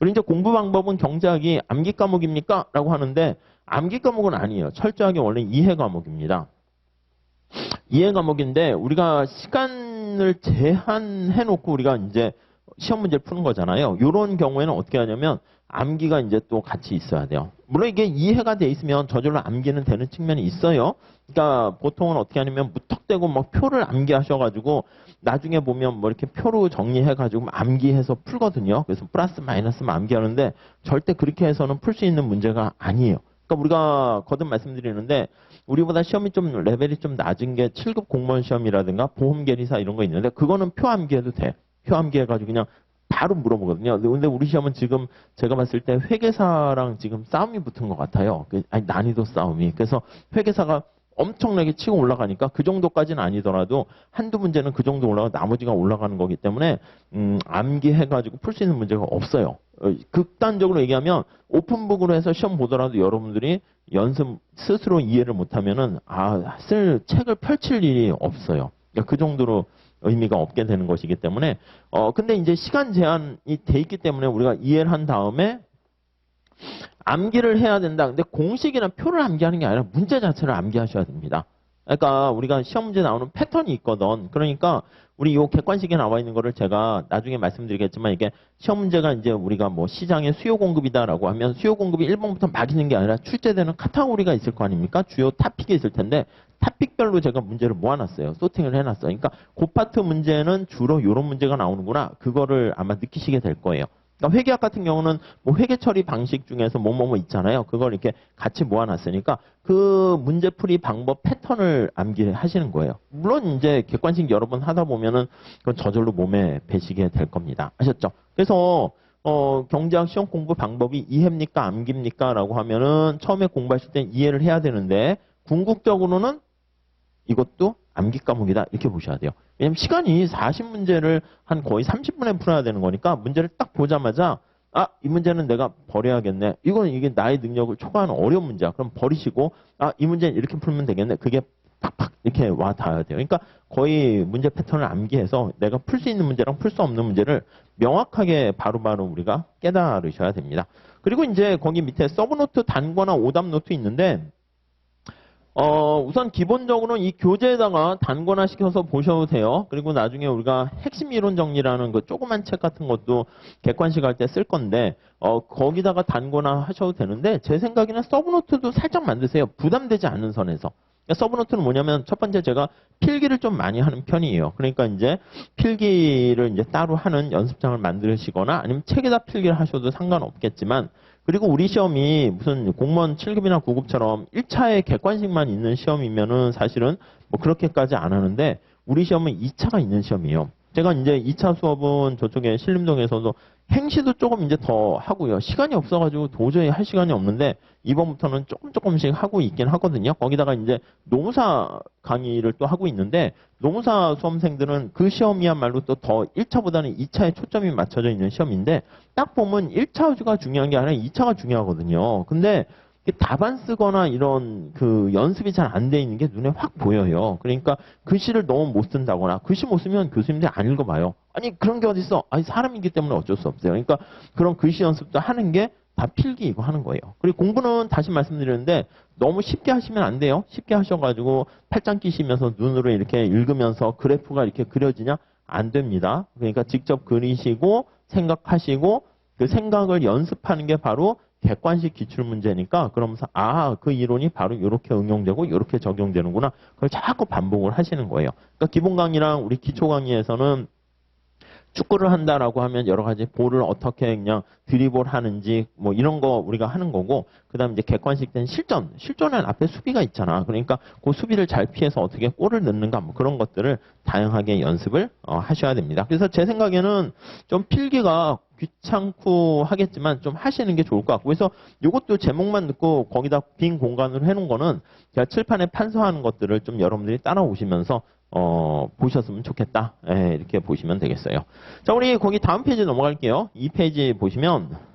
그리고 이제 공부 방법은 경제학이 암기 과목입니까? 라고 하는데 암기 과목은 아니에요. 철저하게 원래 이해 과목입니다. 이해 과목인데 우리가 시간을 제한해 놓고 우리가 이제 시험 문제를 푸는 거잖아요. 이런 경우에는 어떻게 하냐면 암기가 이제 또 같이 있어야 돼요. 물론 이게 이해가 돼 있으면 저절로 암기는 되는 측면이 있어요. 그러니까 보통은 어떻게 하냐면 무턱대고 막 표를 암기하셔가지고 나중에 보면 뭐 이렇게 표로 정리해가지고 암기해서 풀거든요. 그래서 플러스 마이너스만 암기하는데 절대 그렇게 해서는 풀 수 있는 문제가 아니에요. 그러니까 우리가 거듭 말씀드리는데 우리보다 시험이 좀 레벨이 좀 낮은 게 7급 공무원 시험이라든가 보험계리사 이런 거 있는데 그거는 표 암기해도 돼. 표 암기해가지고 그냥 바로 물어보거든요. 근데 우리 시험은 지금 제가 봤을 때 회계사랑 지금 싸움이 붙은 것 같아요. 아니, 난이도 싸움이. 그래서 회계사가 엄청나게 치고 올라가니까 그 정도까지는 아니더라도 한두 문제는 그 정도 올라가고 나머지가 올라가는 거기 때문에 암기해가지고 풀 수 있는 문제가 없어요. 극단적으로 얘기하면 오픈북으로 해서 시험 보더라도 여러분들이 연습 스스로 이해를 못하면은 쓸 책을 펼칠 일이 없어요. 그러니까 그 정도로 의미가 없게 되는 것이기 때문에 근데 이제 시간 제한이 돼 있기 때문에 우리가 이해를 한 다음에 암기를 해야 된다. 근데 공식이나 표를 암기하는 게 아니라 문제 자체를 암기하셔야 됩니다. 그러니까 우리가 시험 문제 나오는 패턴이 있거든. 그러니까 우리 요 객관식에 나와 있는 거를 제가 나중에 말씀드리겠지만 이게 시험 문제가 이제 우리가 뭐 시장의 수요 공급이다라고 하면 수요 공급이 1번부터 막이는 게 아니라 출제되는 카테고리가 있을 거 아닙니까? 주요 토픽이 있을 텐데 토픽별로 제가 문제를 모아놨어요. 소팅을 해놨어요. 그러니까 그 파트 문제는 주로 이런 문제가 나오는구나. 그거를 아마 느끼시게 될 거예요. 그러니까 회계학 같은 경우는 뭐 회계 처리 방식 중에서 뭐뭐뭐 있잖아요. 그걸 이렇게 같이 모아놨으니까 그 문제풀이 방법 패턴을 암기하시는 거예요. 물론 이제 객관식 여러 번 하다 보면은 그건 저절로 몸에 배시게 될 겁니다. 아셨죠? 그래서 경제학 시험 공부 방법이 이해입니까? 암기입니까? 라고 하면은 처음에 공부하실 때 이해를 해야 되는데 궁극적으로는 이것도 암기 과목이다. 이렇게 보셔야 돼요. 왜냐면 시간이 40문제를 한 거의 30분에 풀어야 되는 거니까 문제를 딱 보자마자 이 문제는 내가 버려야겠네. 이게 나의 능력을 초과하는 어려운 문제야. 그럼 버리시고 이 문제는 이렇게 풀면 되겠네. 그게 팍팍 이렇게 와 닿아야 돼요. 그러니까 거의 문제 패턴을 암기해서 내가 풀 수 있는 문제랑 풀 수 없는 문제를 명확하게 바로바로 우리가 깨달으셔야 됩니다. 그리고 이제 거기 밑에 서브노트 단거나 오답 노트 있는데 우선 기본적으로 이 교재에다가 단권화 시켜서 보셔도 돼요. 그리고 나중에 우리가 핵심 이론 정리라는 그 조그만 책 같은 것도 객관식 할 때 쓸 건데, 거기다가 단권화 하셔도 되는데, 제 생각에는 서브노트도 살짝 만드세요. 부담되지 않는 선에서. 그러니까 서브노트는 뭐냐면, 첫 번째 제가 필기를 좀 많이 하는 편이에요. 그러니까 이제 필기를 이제 따로 하는 연습장을 만드시거나 아니면 책에다 필기를 하셔도 상관없겠지만, 그리고 우리 시험이 무슨 공무원 7급이나 9급처럼 1차에 객관식만 있는 시험이면은 사실은 뭐 그렇게까지 안 하는데 우리 시험은 2차가 있는 시험이에요. 제가 이제 2차 수업은 저쪽에 신림동에서도 행시도 조금 이제 더 하고요. 시간이 없어가지고 도저히 할 시간이 없는데 이번부터는 조금씩 하고 있긴 하거든요. 거기다가 이제 노무사 강의를 또 하고 있는데 노무사 수험생들은 그 시험이야말로 또 더 1차보다는 2차에 초점이 맞춰져 있는 시험인데 딱 보면 1차가 중요한 게 아니라 2차가 중요하거든요. 근데 답안 쓰거나 이런 그 연습이 잘 안 돼 있는 게 눈에 확 보여요. 그러니까 글씨를 너무 못 쓴다거나 글씨 못 쓰면 교수님들이 안 읽어봐요. 아니 그런 게 어딨어? 아니 사람이기 때문에 어쩔 수 없어요. 그러니까 그런 글씨 연습도 하는 게 다 필기이고 하는 거예요. 그리고 공부는 다시 말씀드리는데 너무 쉽게 하시면 안 돼요. 쉽게 하셔가지고 팔짱 끼시면서 눈으로 이렇게 읽으면서 그래프가 이렇게 그려지냐? 안 됩니다. 그러니까 직접 그리시고 생각하시고 그 생각을 연습하는 게 바로 객관식 기출문제니까 그러면서 그 이론이 바로 이렇게 응용되고 이렇게 적용되는구나. 그걸 자꾸 반복을 하시는 거예요. 그러니까 기본 강의랑 우리 기초 강의에서는 축구를 한다라고 하면 여러 가지 볼을 어떻게 그냥 드리블 하는지 뭐 이런 거 우리가 하는 거고 그다음에 이제 객관식 된 실전은 앞에 수비가 있잖아. 그러니까 그 수비를 잘 피해서 어떻게 골을 넣는가 뭐 그런 것들을 다양하게 연습을 하셔야 됩니다. 그래서 제 생각에는 좀 필기가 귀찮고 하겠지만 좀 하시는 게 좋을 것 같고 그래서 이것도 제목만 듣고 거기다 빈 공간으로 해놓은 거는 제가 칠판에 판서하는 것들을 좀 여러분들이 따라오시면서 보셨으면 좋겠다. 이렇게 보시면 되겠어요. 자, 우리 거기 다음 페이지 넘어갈게요. 이 페이지 보시면